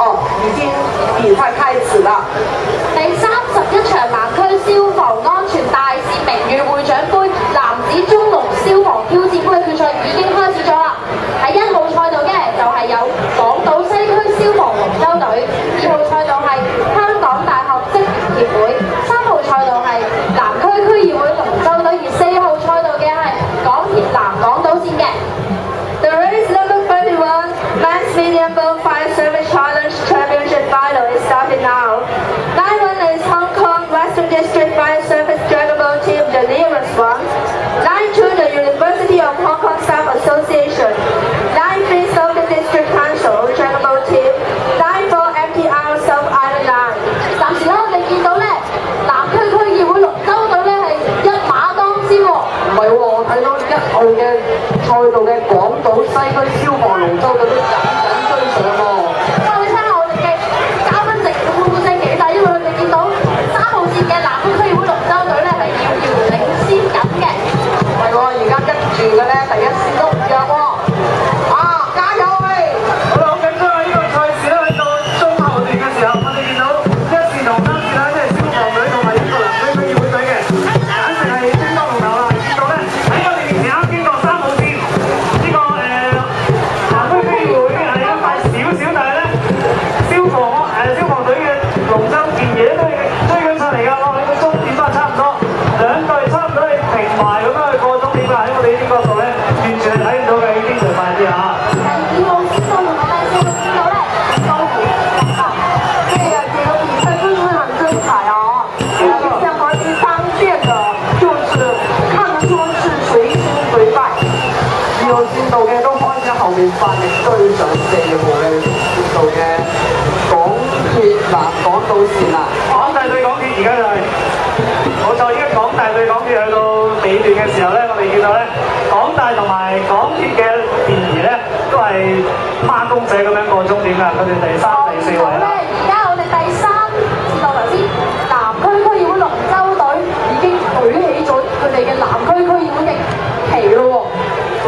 哦，已經比賽開始了。第31場南區消防安全大使名譽會長杯男子中龍消防挑戰杯嘅決賽已經開始咗啦。喺1號賽道嘅就係有港島西區消防龍舟隊，2號賽道係香港大學職員協會，3號賽道係南區區議會龍舟隊，而4號賽道嘅係港鐵南港島線嘅。The race number 31 Men's Medium Boat Fire Service Challenge Championship Final is starting now. Line 1 is Hong Kong Western District Fire Service Dragon Boat Team, the nearest one. Line 2, the University of Hong Kong Staff Association. Line 3, Southern District Council Dragon Boat Team. Line 4, MTR South Island Line. 暫時咧，我哋見到咧，南區區議會龍舟隊咧係一馬當先喎。唔係喎，我睇到1號嘅賽道嘅港島西區消防龍舟隊都緊追上喎。我哋聽下我哋嘅嘉賓席嘅呼聲幾大，因為佢哋見到3號線嘅南區區議會龍舟隊咧係遙遙領先緊嘅。唔係喎，而家跟住嘅咧第一線都唔弱喎。啊，加油喂！好啦，好緊張啊！呢個賽事咧喺到中後段嘅時候，我哋見到1線同3線啦，即係消防隊同埋呢個南區區議會隊嘅，簡直係叮當龍頭啦！見到咧喺我哋面前啱經過3號線呢個南區區議會係一塊少少，但係咧消防隊嘅龍舟件嘢都追緊上嚟㗎，落去個終點都係差唔多，兩隊差唔多係平埋咁樣去過終點㗎。喺我哋呢個角度咧，完全係睇唔到嘅，經常快啲嚇。第2號線到同我哋先會見到咧，高虎啊！這個比賽真是很精彩啊！像和第3線的，就是看得出是隨心隨敗。2號線道嘅都開始後面發力追上4號嘅線道嘅港鐵南港島線啦。港大對港鐵而家就係冇錯，而家港大對港鐵去到尾段嘅時候咧，我哋見到咧港大同埋港鐵嘅便兒咧都係孖公仔咁樣過終點㗎，佢哋第3、第4位啦。而家我